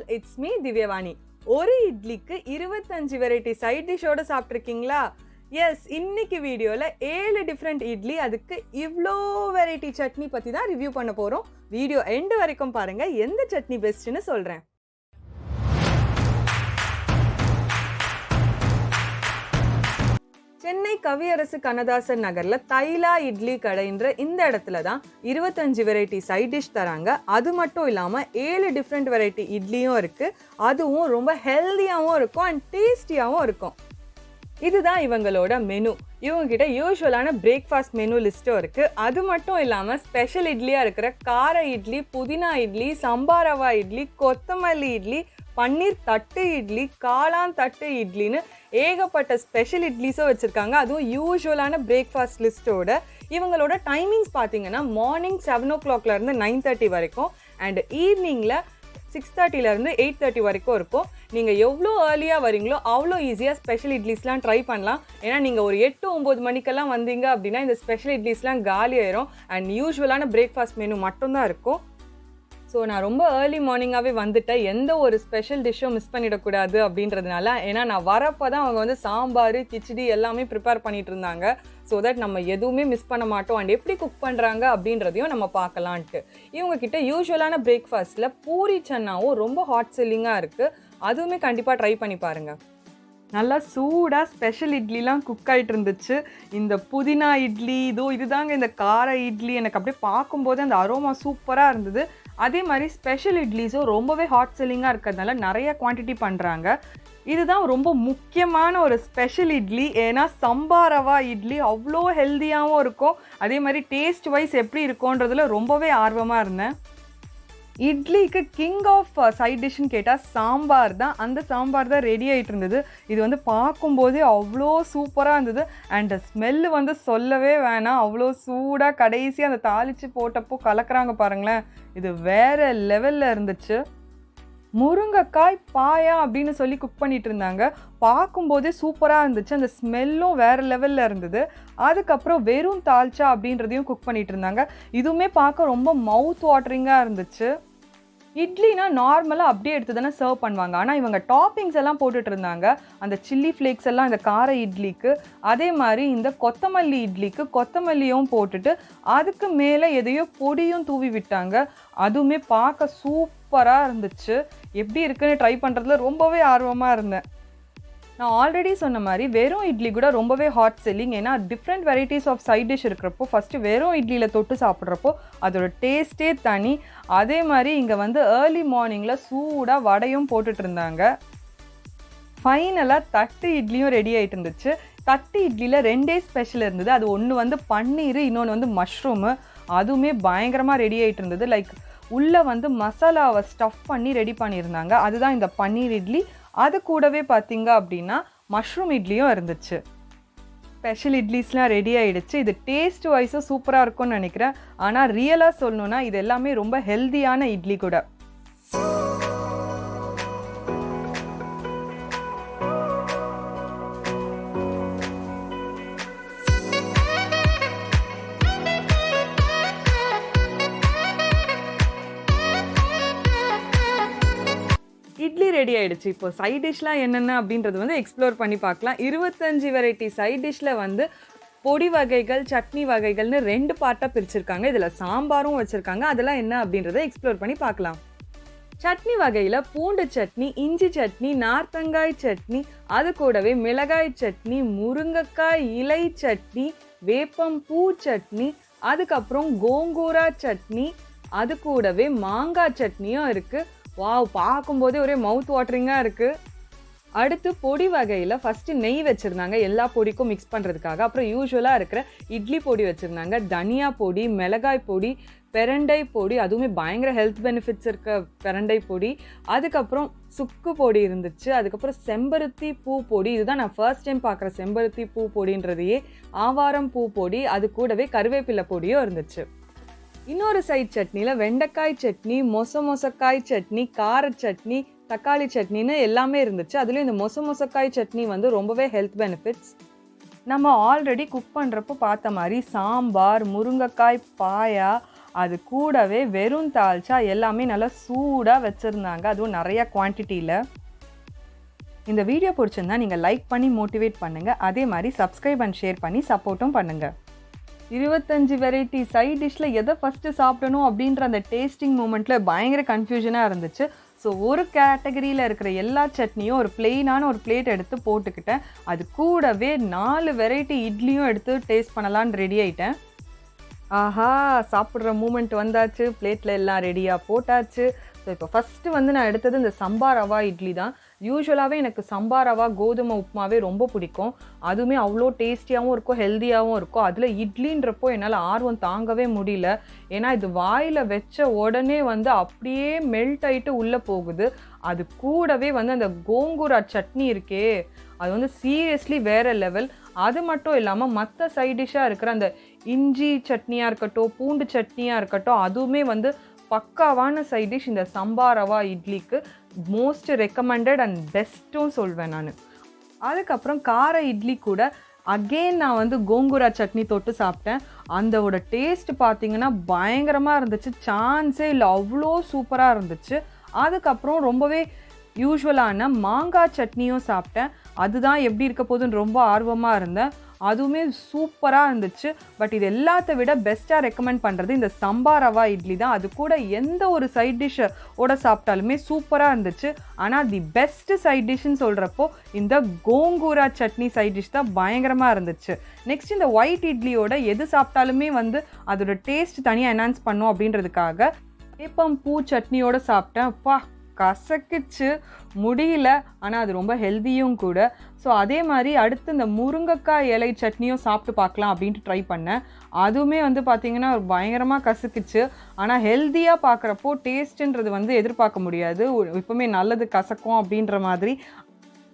All, it's me Divyavani. ஒரு இட்லிக்கு 25 variety side டிஷ்ஷோட சாப்பிட்ருக்கீங்களா? S, இன்னைக்கு வீடியோவில் 7 டிஃப்ரெண்ட் இட்லி, அதுக்கு இவ்வளோ வெரைட்டி சட்னி பற்றி தான் ரிவ்யூ பண்ண போகிறோம். வீடியோ எண்டு வரைக்கும் பாருங்கள், எந்த சட்னி பெஸ்ட்டுன்னு சொல்கிறேன். சென்னை கவியரசு கண்ணதாசன் நகர்ல தைலா இட்லி கடைன்ற இந்த இடத்துல தான் 25 வெரைட்டி சைட் டிஷ் தராங்க. அது மட்டும் இல்லாமல் 7 டிஃப்ரெண்ட் வெரைட்டி இட்லியும் இருக்கு. அதுவும் ரொம்ப ஹெல்தியாகவும் இருக்கும் அண்ட் டேஸ்டியாகவும் இருக்கும். இதுதான் இவங்களோட மெனு. இவங்ககிட்ட யூஸ்வலான பிரேக்ஃபாஸ்ட் மெனு லிஸ்ட்டும் இருக்கு. அது மட்டும் இல்லாமல் ஸ்பெஷல் இட்லியாக இருக்கிற கார இட்லி, புதினா இட்லி, சம்பார் ரவா இட்லி, கொத்தமல்லி இட்லி, பன்னீர் தட்டு இட்லி, காளான் தட்டு இட்லின்னு ஏகப்பட்ட ஸ்பெஷல் இட்லிஸும் வச்சுருக்காங்க. அதுவும் யூஸ்வலான பிரேக்ஃபாஸ்ட் லிஸ்ட்டோட. இவங்களோட டைமிங்ஸ் பார்த்தீங்கன்னா மார்னிங் 7 o'clockலேருந்து 9:30 வரைக்கும் அண்ட் ஈவினிங்கில் 6:30லேருந்து 8:30 வரைக்கும் இருக்கும். நீங்கள் எவ்வளோ ஏர்லியாக வரீங்களோ அவ்வளோ ஈஸியாக ஸ்பெஷல் இட்லிஸ்லாம் ட்ரை பண்ணலாம். ஏன்னா நீங்கள் ஒரு 8-9 மணிக்கெல்லாம் வந்தீங்க அப்படின்னா இந்த ஸ்பெஷல் இட்லிஸ்லாம் காலி ஆயிரும் அண்ட் யூஸ்வலான பிரேக்ஃபாஸ்ட் மெனு மட்டும்தான் இருக்கும். ஸோ நான் ரொம்ப ஏர்லி மார்னிங்காகவே வந்துட்டேன், எந்த ஒரு ஸ்பெஷல் டிஷ்ஷும் மிஸ் பண்ணிடக்கூடாது அப்படின்றதுனால. ஏன்னா நான் வரப்போ தான் அவங்க வந்து சாம்பார், கிச்சடி எல்லாமே ப்ரிப்பேர் பண்ணிட்டு இருந்தாங்க. ஸோ தட் நம்ம எதுவுமே மிஸ் பண்ண மாட்டோம் அண்ட் எப்படி குக் பண்ணுறாங்க அப்படின்றதையும் நம்ம பார்க்கலான்ட்டு. இவங்கக்கிட்ட யூஸ்வலான பிரேக்ஃபாஸ்ட்டில் பூரி சன்னாவும் ரொம்ப ஹாட் செல்லிங்காக இருக்குது. அதுவுமே கண்டிப்பாக ட்ரை பண்ணி பாருங்கள். நல்லா சூடாக ஸ்பெஷல் இட்லிலாம் குக் ஆகிட்டு இருந்துச்சு. இந்த புதினா இட்லி, இதுதாங்க இந்த கார இட்லி. எனக்கு அப்படியே பார்க்கும்போது அந்த அரோமா சூப்பராக இருந்தது. அதே மாதிரி ஸ்பெஷல் இட்லிஸும் ரொம்பவே ஹாட் செல்லிங்காக இருக்கிறதுனால நிறைய குவான்டிட்டி பண்ணுறாங்க. இதுதான் ரொம்ப முக்கியமான ஒரு ஸ்பெஷல் இட்லி. ஏன்னா சம்பார் ரவா இட்லி அவ்வளோ ஹெல்த்தியாகவும் இருக்கும். அதே மாதிரி டேஸ்ட் வைஸ் எப்படி இருக்கும்ன்றதுல ரொம்பவே ஆர்வமாக இருந்தேன். இட்லிக்கு கிங் ஆஃப் சைட் டிஷ்ன்னு கேட்டால் சாம்பார் தான். அந்த சாம்பார் தான் ரெடி ஆகிட்டு இருந்தது. இது வந்து பார்க்கும்போதே அவ்வளோ சூப்பராக இருந்தது அண்ட் ஸ்மெல்லு வந்து சொல்லவே வேணாம். அவ்வளோ சூடாக கடைசியாக அந்த தாளித்து போட்டப்போ கலக்கிறாங்க பாருங்களேன், இது வேறு லெவலில் இருந்துச்சு. முருங்கைக்காய் பாயா அப்படின்னு சொல்லி குக் பண்ணிட்டு இருந்தாங்க. பார்க்கும்போதே சூப்பராக இருந்துச்சு. அந்த ஸ்மெல்லும் வேறு லெவலில் இருந்தது. அதுக்கப்புறம் வெறும் தால்ச்சா அப்படின்றதையும் குக் பண்ணிட்டு இருந்தாங்க. இதுவுமே பார்க்க ரொம்ப மவுத் வாட்டரிங்காக இருந்துச்சு. இட்லினா நார்மலாக அப்படியே எடுத்து தானே சர்வ் பண்ணுவாங்க. ஆனால் இவங்க டாப்பிங்ஸ் எல்லாம் போட்டுட்டு இருந்தாங்க. அந்த சில்லி ஃப்ளேக்ஸ் எல்லாம் இந்த கார இட்லிக்கு, அதே மாதிரி இந்த கொத்தமல்லி இட்லிக்கு கொத்தமல்லியும் போட்டுட்டு அதுக்கு மேலே எதையோ பொடியும் தூவி விட்டாங்க. அதுவுமே பார்க்க சூப்பராக இருந்துச்சு. எப்படி இருக்குன்னு ட்ரை பண்ணுறதுல ரொம்பவே ஆர்வமாக இருந்தேன். நான் ஆல்ரெடி சொன்ன மாதிரி வெறும் இட்லி கூட ரொம்பவே ஹாட் செல்லிங். ஏன்னா different varieties of side dish இருக்கிறப்போ ஃபஸ்ட்டு வெறும் இட்லியில் தொட்டு சாப்பிட்றப்போ அதோட டேஸ்ட்டே தனி. அதே மாதிரி இங்கே வந்து ஏர்லி மார்னிங்கில் சூடாக வடையும் போட்டுட்டு இருந்தாங்க. ஃபைனலாக தட்டு இட்லியும் ரெடி ஆகிட்டு இருந்துச்சு. தட்டு இட்லியில் 2 ஸ்பெஷல் இருந்தது. அது ஒன்று வந்து பன்னீர், இன்னொன்று வந்து மஷ்ரூமு. அதுவுமே பயங்கரமாக ரெடி ஆகிட்டு இருந்தது. லைக் உள்ளே வந்து மசாலாவை ஸ்டஃப் பண்ணி ரெடி பண்ணியிருந்தாங்க. அதுதான் இந்த பன்னீர் இட்லி. அது கூடவே பார்த்தீங்க அப்படின்னா மஷ்ரூம் இட்லியும் இருந்துச்சு. ஸ்பெஷல் இட்லிஸ்லாம் ரெடி ஆகிடுச்சு. இது டேஸ்ட் வைஸும் சூப்பராக இருக்கும்னு நினைக்கிறேன். ஆனால் ரியலாக சொல்லணுன்னா இது எல்லாமே ரொம்ப ஹெல்த்தியான இட்லி கூட. இட்லி ரெடி ஆகிடுச்சு. இப்போ சைட் டிஷ்லாம் என்னென்ன அப்படின்றது வந்து எக்ஸ்ப்ளோர் பண்ணி பார்க்கலாம். 25 வெரைட்டி சைட் டிஷ்ஷில் வந்து பொடி வகைகள், சட்னி வகைகள்னு 2 பார்ட்டாக பிரிச்சுருக்காங்க. இதில் சாம்பாரும் வச்சுருக்காங்க. அதெல்லாம் என்ன அப்படின்றத எக்ஸ்ப்ளோர் பண்ணி பார்க்கலாம். சட்னி வகையில் பூண்டு சட்னி, இஞ்சி சட்னி, நார்த்தங்காய் சட்னி, அது கூடவே மிளகாய் சட்னி, முருங்கைக்காய் இலை சட்னி, வேப்பம்பூ சட்னி, அதுக்கப்புறம் கோங்கூரா சட்னி, அது கூடவே மாங்காய் சட்னியும் இருக்குது. வாவ், பார்க்கும்போதே ஒரே மவுத் வாட்டரிங்காக இருக்குது. அடுத்து பொடி வகையில் ஃபஸ்ட்டு நெய் வச்சுருந்தாங்க எல்லா பொடிக்கும் மிக்ஸ் பண்ணுறதுக்காக. அப்புறம் யூஸ்வலாக இருக்கிற இட்லி பொடி வச்சுருந்தாங்க, தனியா பொடி, மிளகாய் பொடி, பெரண்டை பொடி, அதுவுமே பயங்கர ஹெல்த் பெனிஃபிட்ஸ் இருக்க பெரண்டை பொடி. அதுக்கப்புறம் சுக்கு பொடி இருந்துச்சு. அதுக்கப்புறம் செம்பருத்தி பூ பொடி. இதுதான் நான் ஃபர்ஸ்ட் டைம் பார்க்குற செம்பருத்தி பூ பொடின்றதையே. ஆவாரம் பூ பொடி, அது கூடவே கருவேப்பிலை பொடியும் இருந்துச்சு. இன்னொரு சைட் சட்னியில் வெண்டைக்காய் சட்னி, மொசக்காய் சட்னி, கார சட்னி, தக்காளி சட்னின்னு எல்லாமே இருந்துச்சு. அதுலேயும் இந்த மொசக்காய் சட்னி வந்து ரொம்பவே ஹெல்த் பெனிஃபிட்ஸ். நம்ம ஆல்ரெடி குக் பண்ணுறப்போ பார்த்த மாதிரி சாம்பார், முருங்கைக்காய் பாயா, அது கூடவே வெறும் தால்ச்சா எல்லாமே நல்லா சூடாக வச்சுருந்தாங்க, அதுவும் நிறையா குவான்டிட்டியில். இந்த வீடியோ பிடிச்சிருந்தா நீங்கள் லைக் பண்ணி மோட்டிவேட் பண்ணுங்கள், அதே மாதிரி சப்ஸ்கிரைப் அண்ட் ஷேர் பண்ணி சப்போர்ட்டும் பண்ணுங்கள். 25 வெரைட்டி சைட் டிஷ்ஷில் எதை ஃபஸ்ட்டு சாப்பிடணும் அப்படின்ற அந்த டேஸ்டிங் மூமெண்ட்டில் பயங்கர கன்ஃபியூஷனாக இருந்துச்சு. ஸோ ஒரு கேட்டகரியில் இருக்கிற எல்லா சட்னியும் ஒரு பிளெயினான ஒரு பிளேட் எடுத்து போட்டுக்கிட்டேன். அது கூடவே 4 வெரைட்டி இட்லியும் எடுத்து டேஸ்ட் பண்ணலான்னு ரெடி ஆகிட்டேன். ஆஹா, சாப்பிட்ற மூமெண்ட் வந்தாச்சு, பிளேட்டில் எல்லாம் ரெடியாக போட்டாச்சு. ஸோ இப்போ ஃபஸ்ட்டு வந்து நான் எடுத்தது இந்த சம்பா ரவா இட்லி தான். யூஸ்வலாகவே எனக்கு சம்பா ரவா கோதுமை உப்புமாவே ரொம்ப பிடிக்கும். அதுவுமே அவ்வளோ டேஸ்டியாகவும் இருக்கும், ஹெல்த்தியாகவும் இருக்கும். அதில் இட்லின்றப்போ என்னால் ஆர்வம் தாங்கவே முடியல. ஏன்னா இது வாயில் வச்ச உடனே வந்து அப்படியே மெல்ட் ஆகிட்டு உள்ளே போகுது. அது கூடவே வந்து அந்த கோங்குரா சட்னி இருக்கே, அது வந்து சீரியஸ்லி வேறு லெவல். அது மட்டும் இல்லாமல் மற்ற சைட் டிஷ்ஷாக இருக்கிற அந்த இஞ்சி சட்னியாக இருக்கட்டும், பூண்டு சட்னியாக இருக்கட்டும், அதுவுமே வந்து பக்காவான சைட் டிஷ். இந்த சம்பா ரவா இட்லிக்கு மோஸ்ட் ரெக்கமெண்டட் அண்ட் பெஸ்ட்டும் சொல்வேன் நான். அதுக்கப்புறம் கார இட்லி கூட அகெயின் நான் வந்து கோங்குரா சட்னி தொட்டு சாப்பிட்டேன். அந்தோட டேஸ்ட் பார்த்தீங்கன்னா பயங்கரமாக இருந்துச்சு, சான்ஸே இல்லை, அவ்வளோ சூப்பராக இருந்துச்சு. அதுக்கப்புறம் ரொம்பவே யூஸ்வலான மாங்காய் சட்னியும் சாப்பிட்டேன். அதுதான் எப்படி இருக்க போதுன்னு ரொம்ப ஆர்வமாக இருந்தேன். அதுவுமே சூப்பராக இருந்துச்சு. பட் இது எல்லாத்த விட பெஸ்ட்டாக ரெக்கமெண்ட் பண்ணுறது இந்த சம்பா ரவா இட்லி தான். அது கூட எந்த ஒரு சைட் டிஷ்ஷோட சாப்பிட்டாலுமே சூப்பராக இருந்துச்சு. ஆனால் தி பெஸ்ட்டு சைட் டிஷ்ஷுன்னு சொல்கிறப்போ இந்த கோங்கூரா சட்னி சைட் டிஷ் தான் பயங்கரமாக இருந்துச்சு. நெக்ஸ்ட் இந்த ஒயிட் இட்லியோட எது சாப்பிட்டாலுமே வந்து அதோட டேஸ்ட் தனியாக என்ஹான்ஸ் பண்ணும் அப்படின்றதுக்காக வேப்பம்பூ சட்னியோடு சாப்பிட்டேன். அப்பா கசக்கிச்சு முடியல, ஆனால் அது ரொம்ப ஹெல்த்தியும் கூட. ஸோ அதே மாதிரி அடுத்து இந்த முருங்கைக்காய் இலை சட்னியும் சாப்பிட்டு பார்க்கலாம் அப்படின்ட்டு ட்ரை பண்ணேன். அதுவுமே வந்து பார்த்திங்கன்னா பயங்கரமாக கசக்குச்சு. ஆனால் ஹெல்த்தியாக பார்க்குறப்போ டேஸ்ட்டுன்றது வந்து எதிர்பார்க்க முடியாது, எப்பவுமே நல்லது கசக்கும் அப்படின்ற மாதிரி.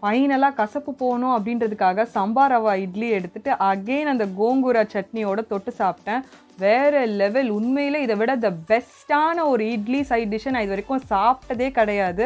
ஃபைனலாக கசப்பு போகணும் அப்படின்றதுக்காக சம்பா ரவா இட்லி எடுத்துகிட்டு அகெயின் அந்த கோங்குரா சட்னியோட தொட்டு சாப்பிட்டேன். வேறு லெவல். உண்மையிலே இதை விட த பெஸ்ட்டான ஒரு இட்லி சைட் டிஷ்ஷை நான் இது வரைக்கும் சாப்பிட்டதே கிடையாது.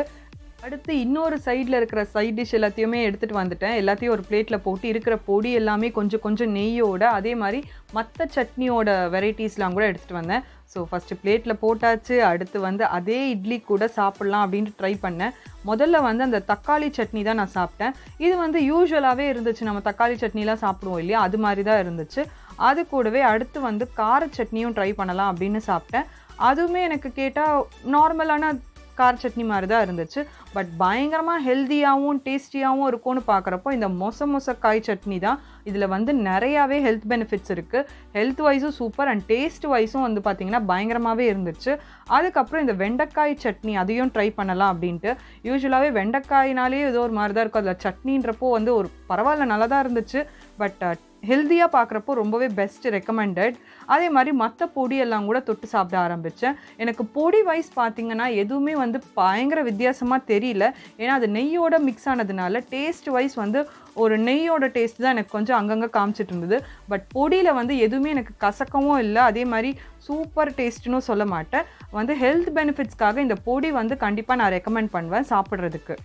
அடுத்து இன்னொரு சைடில் இருக்கிற சைட் டிஷ் எல்லாத்தையுமே எடுத்துகிட்டு வந்துட்டேன். எல்லாத்தையும் ஒரு பிளேட்டில் போட்டு இருக்கிற பொடி எல்லாமே கொஞ்சம் கொஞ்சம் நெய்யோட, அதே மாதிரி மற்ற சட்னியோட வெரைட்டிஸ்லாம் கூட எடுத்துகிட்டு வந்தேன். ஸோ ஃபஸ்ட்டு பிளேட்டில் போட்டாச்சு. அடுத்து வந்து அதே இட்லி கூட சாப்பிட்லாம் அப்படின்ட்டு ட்ரை பண்ணேன். முதல்ல வந்து அந்த தக்காளி சட்னி தான் நான் சாப்பிட்டேன். இது வந்து யூஸ்வலாகவே இருந்துச்சு, நம்ம தக்காளி சட்னிலாம் சாப்பிடுவோம் இல்லையா, அது மாதிரி தான் இருந்துச்சு. அது கூடவே அடுத்து வந்து கார சட்னியும் ட்ரை பண்ணலாம் அப்படின்னு சாப்பிட்டேன். அதுவுமே எனக்கு கேட்டால் நார்மலான கார சட்னி மாதிரி தான் இருந்துச்சு. பட் பயங்கரமாக ஹெல்த்தியாகவும் டேஸ்டியாகவும் இருக்கும்னு பார்க்குறப்போ இந்த மொசக்காய் சட்னி தான். இதில் வந்து நிறையாவே ஹெல்த் பெனிஃபிட்ஸ் இருக்குது. ஹெல்த் வைஸும் சூப்பர் அண்ட் டேஸ்ட் வைஸும் வந்து பார்த்திங்கன்னா பயங்கரமாகவே இருந்துச்சு. அதுக்கப்புறம் இந்த வெண்டைக்காய் சட்னி அதையும் ட்ரை பண்ணலாம் அப்படின்ட்டு. யூஸ்வலாகவே வெண்டைக்காயினாலே ஏதோ ஒரு மாதிரி தான் இருக்கும், அதில் சட்னின்றப்போ வந்து ஒரு பரவாயில்ல நல்லா தான் இருந்துச்சு. பட் ஹெல்த்தியாக பார்க்குறப்போ ரொம்பவே பெஸ்ட் ரெக்கமெண்டட். அதே மாதிரி மற்ற பொடியெல்லாம் கூட தொட்டு சாப்பிட ஆரம்பித்தேன். எனக்கு பொடி வைஸ் பார்த்திங்கன்னா எதுவுமே வந்து பயங்கர வித்தியாசமாக தெரியல. ஏன்னா அது நெய்யோட மிக்ஸ் ஆனதுனால டேஸ்ட் வைஸ் வந்து ஒரு நெய்யோட டேஸ்ட் தான் எனக்கு கொஞ்சம் அங்கங்கே காமிச்சிட்டு இருந்தது. பட் பொடியில் வந்து எதுவுமே எனக்கு கசக்கவும் இல்லை, அதே மாதிரி சூப்பர் டேஸ்ட்டுன்னு சொல்ல மாட்டேன். வந்து ஹெல்த் பெனிஃபிட்ஸ்க்காக இந்த பொடி வந்து கண்டிப்பாக நான் ரெக்கமெண்ட் பண்ணுவேன் சாப்பிட்றதுக்கு.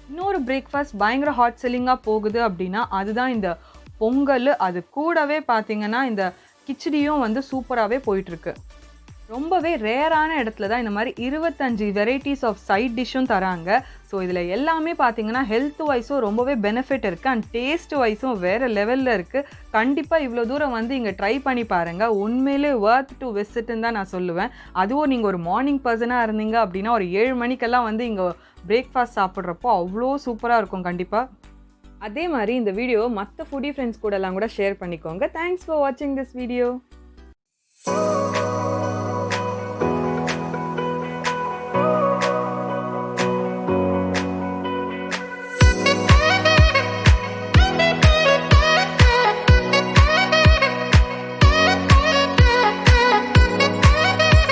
இன்னொரு பிரேக்ஃபாஸ்ட் பயங்கர ஹாட் செல்லிங்காக போகுது அப்படின்னா அதுதான் இந்த பொங்கல். அது கூடவே பார்த்திங்கன்னா இந்த கிச்சடியும் வந்து சூப்பராகவே போயிட்டுருக்கு. ரொம்பவே ரேரான இடத்துல தான் இந்த மாதிரி 25 வெரைட்டிஸ் ஆஃப் சைட் டிஷ்ஷும் தராங்க. ஸோ இதில் எல்லாமே பார்த்திங்கன்னா ஹெல்த் வைஸும் ரொம்பவே பெனிஃபிட் இருக்குது அண்ட் டேஸ்ட் வைஸும் வேறு லெவலில் இருக்குது. கண்டிப்பாக இவ்வளோ தூரம் வந்து இங்கே ட்ரை பண்ணி பாருங்கள், உண்மையிலே வர்த் டு விசிட்னு தான் நான் சொல்லுவேன். அதுவும் நீங்கள் ஒரு மார்னிங் பர்சனாக இருந்தீங்க அப்படின்னா ஒரு 7 மணிக்கெல்லாம் வந்து இங்கே பிரேக்ஃபாஸ்ட் சாப்பிட்றப்போ அவ்வளோ சூப்பராக இருக்கும் கண்டிப்பாக. அதே மாதிரி இந்த வீடியோ மற்ற ஃபுடி ஃப்ரெண்ட்ஸ் கூடலாம் கூட ஷேர் பண்ணிக்கோங்க. தேங்க்ஸ் ஃபார் வாட்சிங் திஸ் வீடியோ.